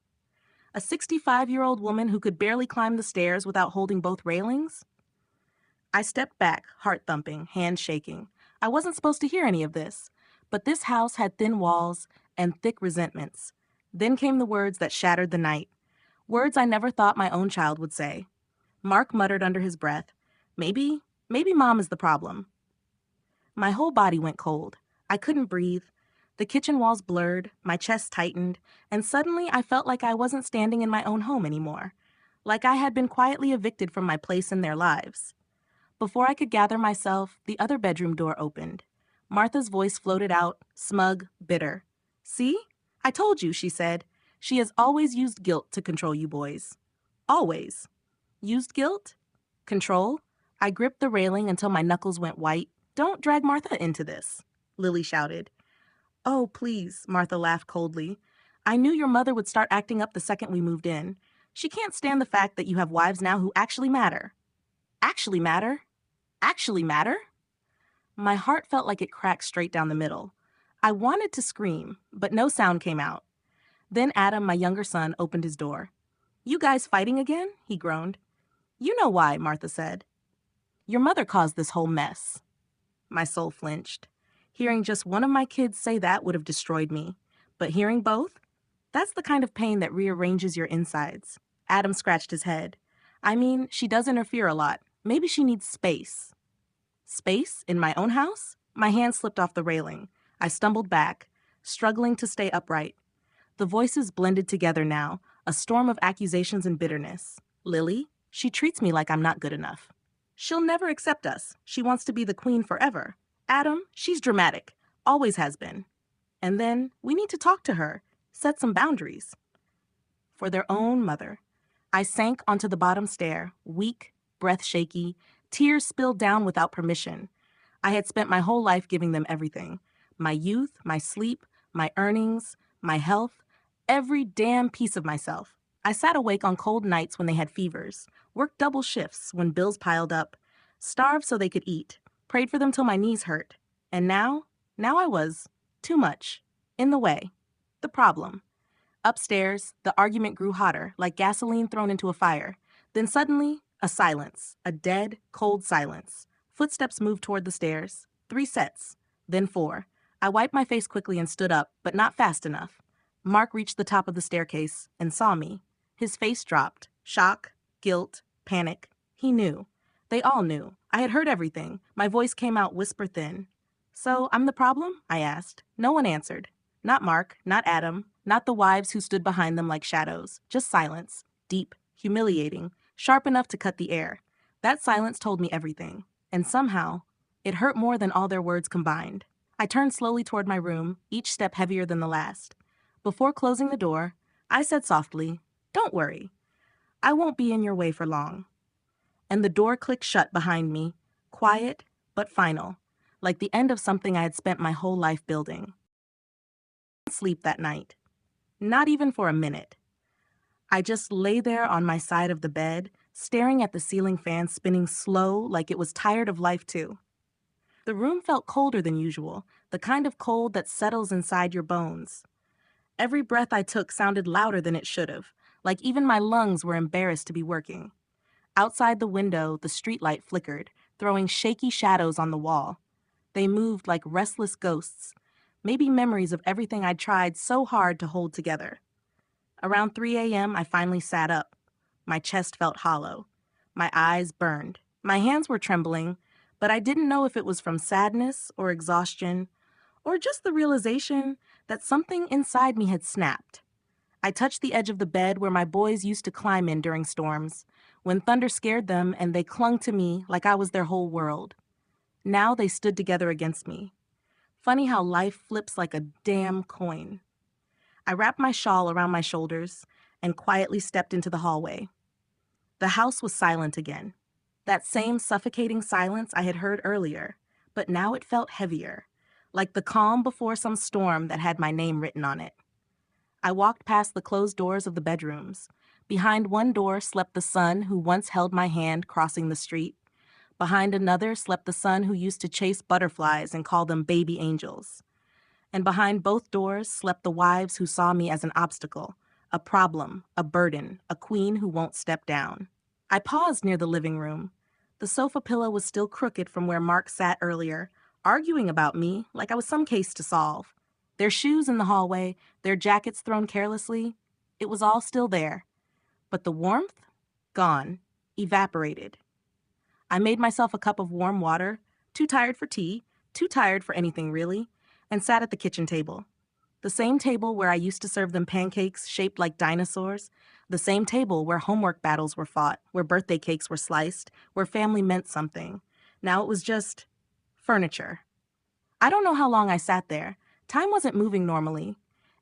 A 65-year-old woman who could barely climb the stairs without holding both railings? I stepped back, heart thumping, hands shaking. I wasn't supposed to hear any of this. But this house had thin walls and thick resentments. Then came the words that shattered the night. Words I never thought my own child would say. Mark muttered under his breath, maybe Mom is the problem." My whole body went cold. I couldn't breathe. The kitchen walls blurred, my chest tightened, and suddenly I felt like I wasn't standing in my own home anymore. Like I had been quietly evicted from my place in their lives. Before I could gather myself, the other bedroom door opened. Martha's voice floated out, smug, bitter. "See? I told you," she said. "She has always used guilt to control you boys. Always." Used guilt? Control? I gripped the railing until my knuckles went white. "Don't drag Martha into this," Lily shouted. "Oh, please," Martha laughed coldly. "I knew your mother would start acting up the second we moved in. She can't stand the fact that you have wives now who actually matter." "Actually matter?" actually matter? My heart felt like it cracked straight down the middle. I wanted to scream, but no sound came out. Then Adam, my younger son, opened his door. You guys fighting again? He groaned. You know why, Martha said. Your mother caused this whole mess. My soul flinched. Hearing just one of my kids say that would have destroyed me. But hearing both? That's the kind of pain that rearranges your insides. Adam scratched his head. I mean, she does interfere a lot. Maybe she needs space. Space? In my own house? My hand slipped off the railing. I stumbled back, struggling to stay upright. The voices blended together now, a storm of accusations and bitterness. Lily? She treats me like I'm not good enough. She'll never accept us. She wants to be the queen forever. Adam? She's dramatic. Always has been. And then, we need to talk to her. Set some boundaries. For their own mother. I sank onto the bottom stair, weak, breath shaky, tears spilled down without permission. I had spent my whole life giving them everything. My youth, my sleep, my earnings, my health, every damn piece of myself. I sat awake on cold nights when they had fevers, worked double shifts when bills piled up, starved so they could eat, prayed for them till my knees hurt. And now I was too much, in the way, the problem. Upstairs, the argument grew hotter, like gasoline thrown into a fire. Then suddenly, a silence, a dead, cold silence. Footsteps moved toward the stairs. 3 sets, then 4. I wiped my face quickly and stood up, but not fast enough. Mark reached the top of the staircase and saw me. His face dropped. Shock, guilt, panic. He knew. They all knew. I had heard everything. My voice came out whisper thin. So, I'm the problem? I asked. No one answered. Not Mark, not Adam, not the wives who stood behind them like shadows. Just silence. Deep, humiliating, sharp enough to cut the air. That silence told me everything. And somehow, it hurt more than all their words combined. I turned slowly toward my room, each step heavier than the last. Before closing the door, I said softly, "Don't worry. I won't be in your way for long." And the door clicked shut behind me, quiet but final, like the end of something I had spent my whole life building. I didn't sleep that night. Not even for a minute. I just lay there on my side of the bed, staring at the ceiling fan spinning slow like it was tired of life too. The room felt colder than usual, the kind of cold that settles inside your bones. Every breath I took sounded louder than it should have, like even my lungs were embarrassed to be working. Outside the window, the streetlight flickered, throwing shaky shadows on the wall. They moved like restless ghosts, maybe memories of everything I'd tried so hard to hold together. Around 3 a.m., I finally sat up. My chest felt hollow. My eyes burned. My hands were trembling, but I didn't know if it was from sadness or exhaustion, or just the realization that something inside me had snapped. I touched the edge of the bed where my boys used to climb in during storms, when thunder scared them and they clung to me like I was their whole world. Now they stood together against me. Funny how life flips like a damn coin. I wrapped my shawl around my shoulders and quietly stepped into the hallway. The house was silent again. That same suffocating silence I had heard earlier, but now it felt heavier, like the calm before some storm that had my name written on it. I walked past the closed doors of the bedrooms. Behind one door slept the son who once held my hand crossing the street. Behind another slept the son who used to chase butterflies and call them baby angels. And behind both doors slept the wives who saw me as an obstacle, a problem, a burden, a queen who won't step down. I paused near the living room. The sofa pillow was still crooked from where Mark sat earlier, arguing about me like I was some case to solve. Their shoes in the hallway, their jackets thrown carelessly, it was all still there. But the warmth? Gone. Evaporated. I made myself a cup of warm water, too tired for tea, too tired for anything really, and sat at the kitchen table. The same table where I used to serve them pancakes shaped like dinosaurs, the same table where homework battles were fought, where birthday cakes were sliced, where family meant something. Now it was just furniture. I don't know how long I sat there. Time wasn't moving normally.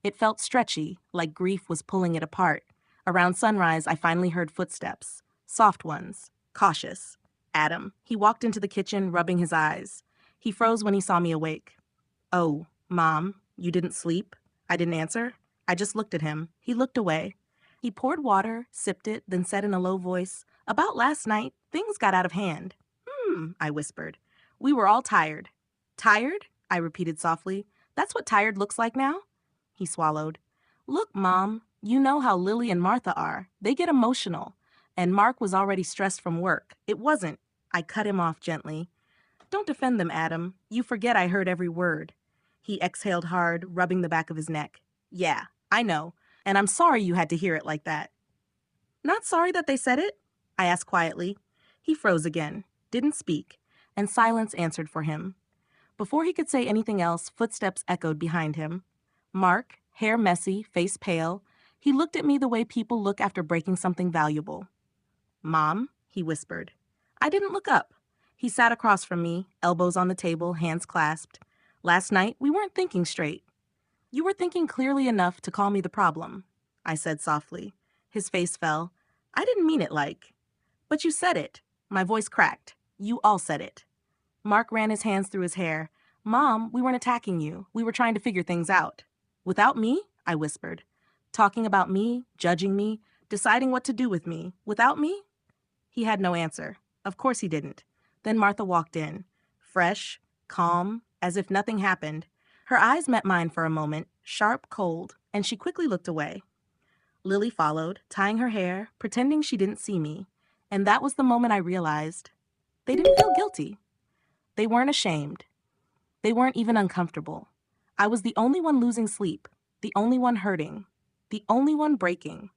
It felt stretchy, like grief was pulling it apart. Around sunrise, I finally heard footsteps. Soft ones. Cautious. Adam. He walked into the kitchen, rubbing his eyes. He froze when he saw me awake. "Oh, Mom, you didn't sleep?" I didn't answer. I just looked at him. He looked away. He poured water, sipped it, then said in a low voice, "About last night, things got out of hand." I whispered. We were all tired. Tired? I repeated softly. That's what tired looks like now? He swallowed. Look, Mom, you know how Lily and Martha are. They get emotional. And Mark was already stressed from work. It wasn't. I cut him off gently. Don't defend them, Adam. You forget I heard every word. He exhaled hard, rubbing the back of his neck. Yeah, I know. And I'm sorry you had to hear it like that. Not sorry that they said it? I asked quietly. He froze again, didn't speak, and silence answered for him. Before he could say anything else, footsteps echoed behind him. Mark, hair messy, face pale, he looked at me the way people look after breaking something valuable. Mom, he whispered. I didn't look up. He sat across from me, elbows on the table, hands clasped. Last night, we weren't thinking straight. You were thinking clearly enough to call me the problem, I said softly. His face fell. I didn't mean it like. But you said it. My voice cracked. You all said it. Mark ran his hands through his hair. Mom, we weren't attacking you. We were trying to figure things out. Without me? I whispered. Talking about me, judging me, deciding what to do with me. Without me? He had no answer. Of course he didn't. Then Martha walked in. Fresh, calm, as if nothing happened. Her eyes met mine for a moment, sharp, cold, and she quickly looked away. Lily followed, tying her hair, pretending she didn't see me. And that was the moment I realized they didn't feel guilty. They weren't ashamed. They weren't even uncomfortable. I was the only one losing sleep, the only one hurting, the only one breaking.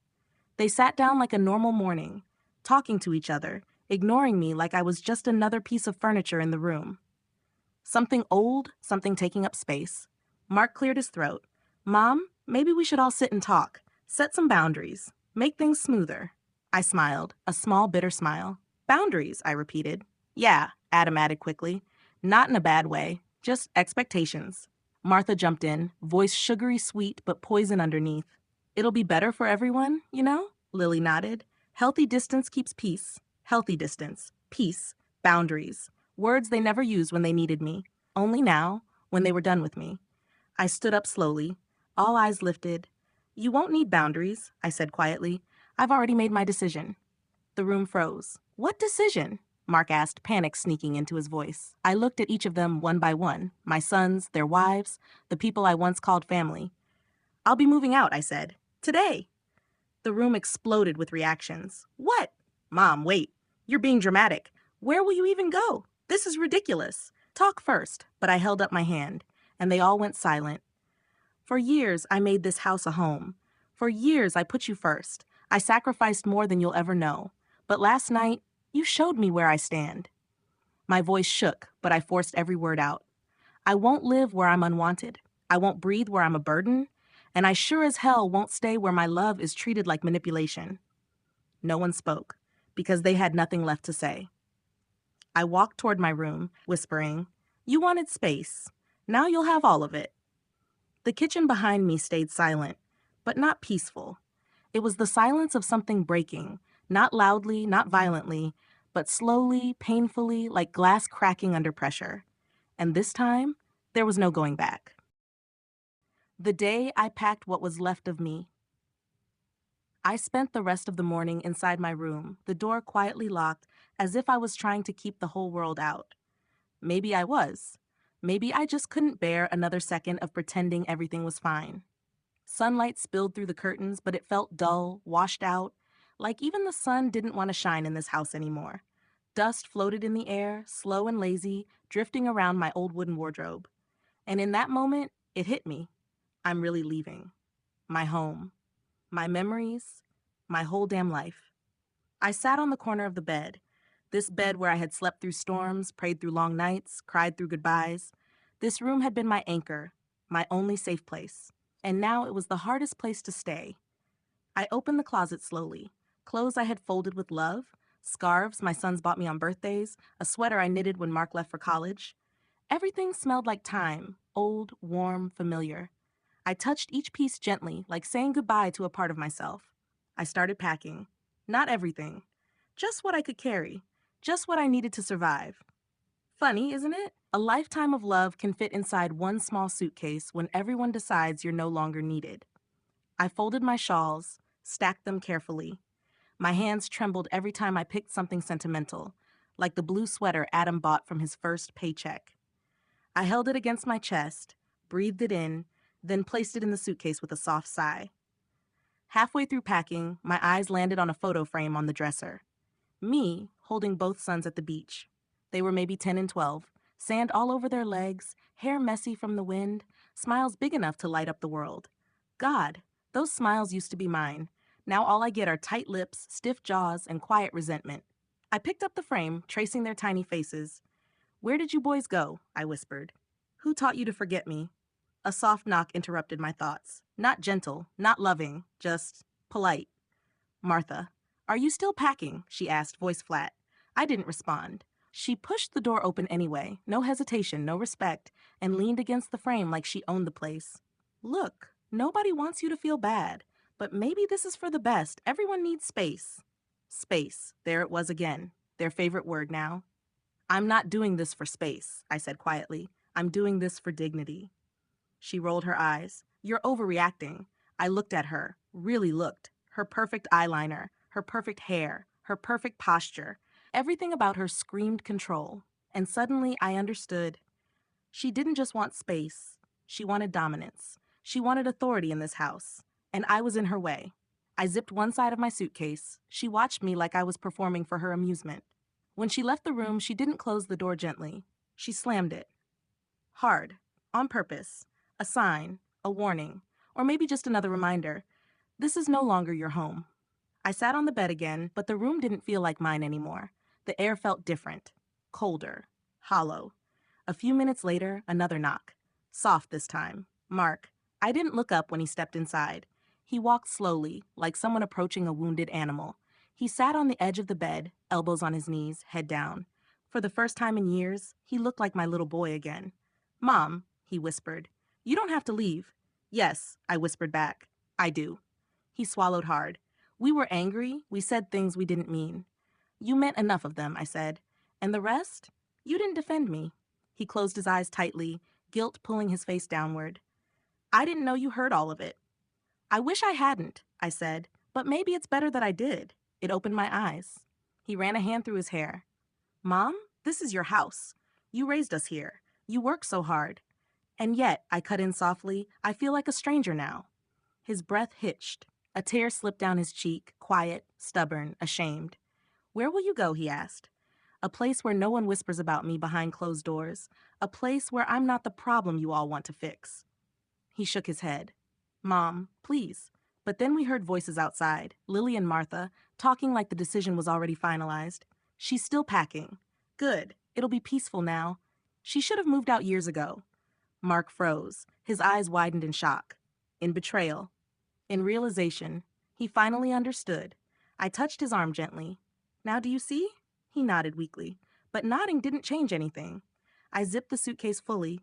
They sat down like a normal morning, talking to each other, ignoring me like I was just another piece of furniture in the room. Something old, something taking up space. Mark cleared his throat. Mom, maybe we should all sit and talk. Set some boundaries. Make things smoother. I smiled, a small, bitter smile. Boundaries, I repeated. Yeah, Adam added quickly. Not in a bad way, just expectations. Martha jumped in, voice sugary sweet but poison underneath. It'll be better for everyone, you know? Lily nodded. Healthy distance keeps peace. Healthy distance. Peace. Boundaries. Words they never used when they needed me. Only now, when they were done with me. I stood up slowly, all eyes lifted. You won't need boundaries, I said quietly. I've already made my decision. The room froze. What decision? Mark asked, panic sneaking into his voice. I looked at each of them one by one, my sons, their wives, the people I once called family. I'll be moving out, I said. Today. The room exploded with reactions. What? Mom, wait. You're being dramatic. Where will you even go? This is ridiculous. Talk first, but I held up my hand, and they all went silent. For years, I made this house a home. For years, I put you first. I sacrificed more than you'll ever know. But last night, you showed me where I stand. My voice shook, but I forced every word out. I won't live where I'm unwanted. I won't breathe where I'm a burden. And I sure as hell won't stay where my love is treated like manipulation. No one spoke, because they had nothing left to say. I walked toward my room, whispering, You wanted space. Now you'll have all of it. The kitchen behind me stayed silent, but not peaceful. It was the silence of something breaking, not loudly, not violently, but slowly, painfully, like glass cracking under pressure. And this time, there was no going back. The day I packed what was left of me. I spent the rest of the morning inside my room, the door quietly locked, as if I was trying to keep the whole world out. Maybe I was. Maybe I just couldn't bear another second of pretending everything was fine. Sunlight spilled through the curtains, but it felt dull, washed out, like even the sun didn't want to shine in this house anymore. Dust floated in the air, slow and lazy, drifting around my old wooden wardrobe. And in that moment, it hit me. I'm really leaving. My home. My memories. My whole damn life. I sat on the corner of the bed. This bed where I had slept through storms, prayed through long nights, cried through goodbyes. This room had been my anchor, my only safe place. And now it was the hardest place to stay. I opened the closet slowly. Clothes I had folded with love, scarves my sons bought me on birthdays, a sweater I knitted when Mark left for college. Everything smelled like time, old, warm, familiar. I touched each piece gently, like saying goodbye to a part of myself. I started packing. Not everything. Just what I could carry. Just what I needed to survive. Funny, isn't it? A lifetime of love can fit inside one small suitcase when everyone decides you're no longer needed. I folded my shawls, stacked them carefully. My hands trembled every time I picked something sentimental. like the blue sweater Adam bought from his first paycheck. I held it against my chest, breathed it in, then placed it in the suitcase with a soft sigh. Halfway through packing, my eyes landed on a photo frame on the dresser. Me, holding both sons at the beach. They were maybe 10 and 12, sand all over their legs, hair messy from the wind, smiles big enough to light up the world. God, those smiles used to be mine. Now all I get are tight lips, stiff jaws, and quiet resentment. I picked up the frame, tracing their tiny faces. "Where did you boys go?" I whispered. "Who taught you to forget me?" A soft knock interrupted my thoughts. Not gentle, not loving, just polite. "Martha, are you still packing?" she asked, voice flat. I didn't respond. She pushed the door open anyway, no hesitation, no respect, and leaned against the frame like she owned the place. "Look, nobody wants you to feel bad, but maybe this is for the best. Everyone needs space." Space, there it was again, their favorite word now. "I'm not doing this for space," I said quietly. "I'm doing this for dignity." She rolled her eyes. "You're overreacting." I looked at her, really looked. Her perfect eyeliner, her perfect hair, her perfect posture. Everything about her screamed control. And suddenly I understood. She didn't just want space. She wanted dominance. She wanted authority in this house. And I was in her way. I zipped one side of my suitcase. She watched me like I was performing for her amusement. When she left the room, she didn't close the door gently. She slammed it. Hard. On purpose. A sign. A warning. Or maybe just another reminder. This is no longer your home. I sat on the bed again, but the room didn't feel like mine anymore. The air felt different. Colder. Hollow. A few minutes later, another knock. Soft this time. Mark. I didn't look up when he stepped inside. He walked slowly, like someone approaching a wounded animal. He sat on the edge of the bed, elbows on his knees, head down. For the first time in years, he looked like my little boy again. "Mom," he whispered, "you don't have to leave." "Yes," I whispered back. "I do." He swallowed hard. "We were angry. We said things we didn't mean." "You meant enough of them," I said. "And the rest? You didn't defend me." He closed his eyes tightly, guilt pulling his face downward. "I didn't know you heard all of it." "I wish I hadn't," I said, "but maybe it's better that I did." It opened my eyes. He ran a hand through his hair. "Mom, this is your house. You raised us here. You worked so hard. And yet," I cut in softly, "I feel like a stranger now." His breath hitched. A tear slipped down his cheek, quiet, stubborn, ashamed. "Where will you go?" he asked. "A place where no one whispers about me behind closed doors. A place where I'm not the problem you all want to fix." He shook his head. "Mom, please." But then we heard voices outside, Lily and Martha, talking like the decision was already finalized. "She's still packing." "Good. It'll be peaceful now." "She should have moved out years ago." Mark froze. His eyes widened in shock. In betrayal. In realization. He finally understood. I touched his arm gently. "Now do you see?" He nodded weakly. But nodding didn't change anything. I zipped the suitcase fully.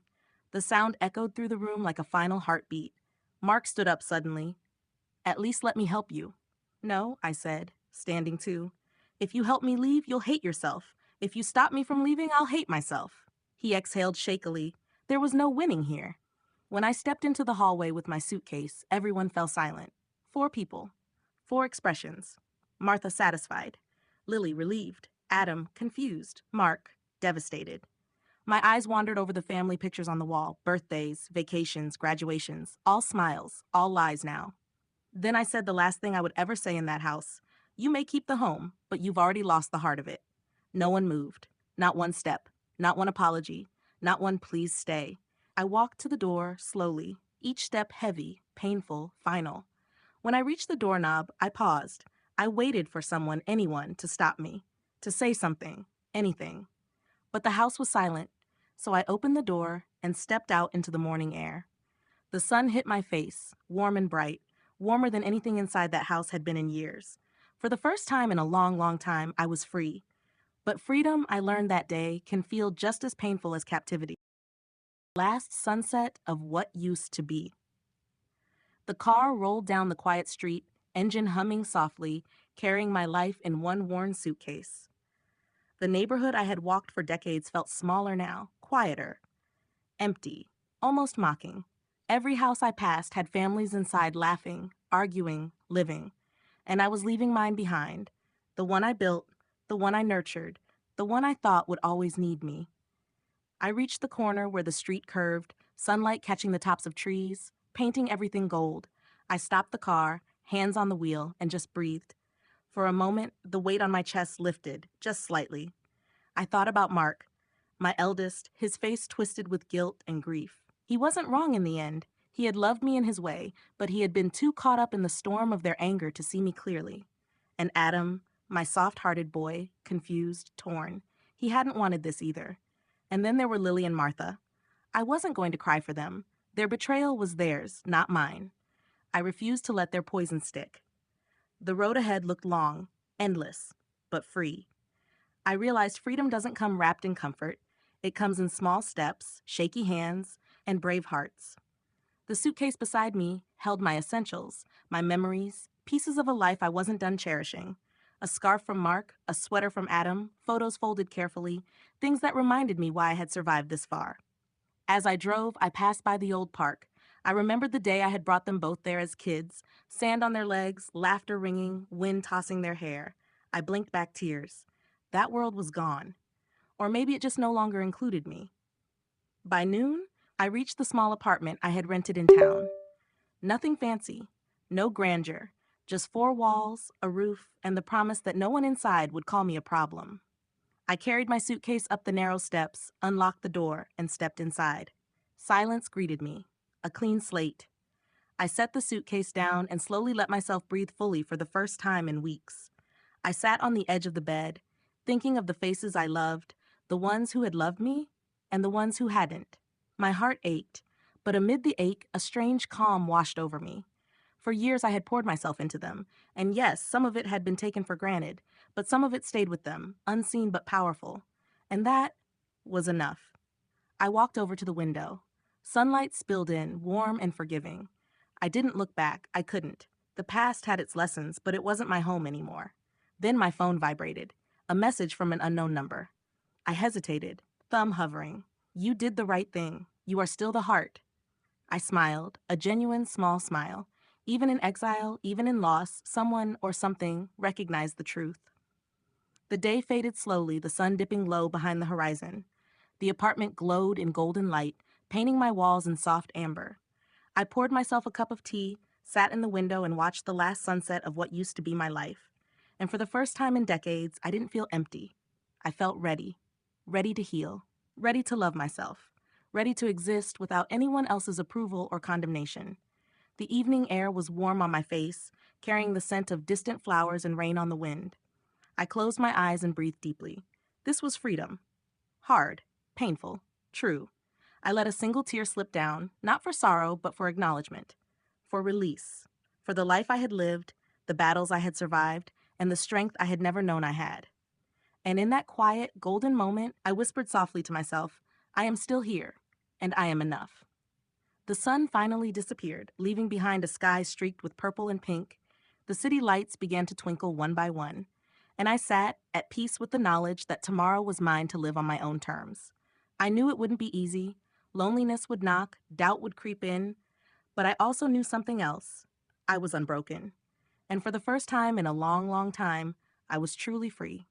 The sound echoed through the room like a final heartbeat. Mark stood up suddenly. "At least let me help you." "No," I said, standing too. "If you help me leave, you'll hate yourself. If you stop me from leaving, I'll hate myself." He exhaled shakily. There was no winning here. When I stepped into the hallway with my suitcase, everyone fell silent. 4 people. 4 expressions. Martha satisfied. Lily relieved. Adam confused. Mark devastated. My eyes wandered over the family pictures on the wall. Birthdays, vacations, graduations. All smiles. All lies now. Then I said the last thing I would ever say in that house. "You may keep the home, but you've already lost the heart of it." No one moved. Not one step. Not one apology. Not one "please stay." I walked to the door slowly, each step heavy, painful, final. When I reached the doorknob, I paused. I waited for someone, anyone, to stop me, to say something, anything. But the house was silent, so I opened the door and stepped out into the morning air. The sun hit my face, warm and bright, warmer than anything inside that house had been in years. For the first time in a long, long time, I was free. But freedom, I learned that day, can feel just as painful as captivity. Last sunset of what used to be. The car rolled down the quiet street, engine humming softly, carrying my life in one worn suitcase. The neighborhood I had walked for decades felt smaller now, quieter, empty, almost mocking. Every house I passed had families inside laughing, arguing, living. And I was leaving mine behind. The one I built, the one I nurtured, the one I thought would always need me. I reached the corner where the street curved, sunlight catching the tops of trees, painting everything gold. I stopped the car, hands on the wheel, and just breathed. For a moment, the weight on my chest lifted, just slightly. I thought about Mark, my eldest, his face twisted with guilt and grief. He wasn't wrong in the end. He had loved me in his way, but he had been too caught up in the storm of their anger to see me clearly. And Adam, my soft-hearted boy, confused, torn. He hadn't wanted this either. And then there were Lily and Martha. I wasn't going to cry for them. Their betrayal was theirs, not mine. I refused to let their poison stick. The road ahead looked long, endless, but free. I realized freedom doesn't come wrapped in comfort. It comes in small steps, shaky hands, and brave hearts. The suitcase beside me held my essentials, my memories, pieces of a life I wasn't done cherishing. A scarf from Mark, a sweater from Adam, photos folded carefully, things that reminded me why I had survived this far. As I drove, I passed by the old park. I remembered the day I had brought them both there as kids, sand on their legs, laughter ringing, wind tossing their hair. I blinked back tears. That world was gone. Or maybe it just no longer included me. By noon, I reached the small apartment I had rented in town. Nothing fancy, no grandeur, just four walls, a roof, and the promise that no one inside would call me a problem. I carried my suitcase up the narrow steps, unlocked the door, and stepped inside. Silence greeted me, a clean slate. I set the suitcase down and slowly let myself breathe fully for the first time in weeks. I sat on the edge of the bed, thinking of the faces I loved, the ones who had loved me, and the ones who hadn't. My heart ached, but amid the ache, a strange calm washed over me. For years I had poured myself into them, and yes, some of it had been taken for granted, but some of it stayed with them, unseen but powerful. And that was enough. I walked over to the window. Sunlight spilled in, warm and forgiving. I didn't look back. I couldn't. The past had its lessons, but it wasn't my home anymore. Then my phone vibrated. A message from an unknown number. I hesitated, thumb hovering. You did the right thing. You are still the heart. I smiled, a genuine small smile. Even in exile, even in loss, someone or something recognized the truth. The day faded slowly, the sun dipping low behind the horizon. The apartment glowed in golden light, painting my walls in soft amber. I poured myself a cup of tea, sat in the window, and watched the last sunset of what used to be my life. And for the first time in decades, I didn't feel empty. I felt ready. Ready to heal. Ready to love myself. Ready to exist without anyone else's approval or condemnation. The evening air was warm on my face, carrying the scent of distant flowers and rain on the wind. I closed my eyes and breathed deeply. This was freedom. Hard, painful, true. I let a single tear slip down, not for sorrow, but for acknowledgement, for release, for the life I had lived, the battles I had survived, and the strength I had never known I had. And in that quiet, golden moment, I whispered softly to myself, I am still here, and I am enough. The sun finally disappeared, leaving behind a sky streaked with purple and pink. The city lights began to twinkle one by one, and I sat at peace with the knowledge that tomorrow was mine to live on my own terms. I knew it wouldn't be easy. Loneliness would knock, doubt would creep in, but I also knew something else. I was unbroken. And for the first time in a long, long time, I was truly free.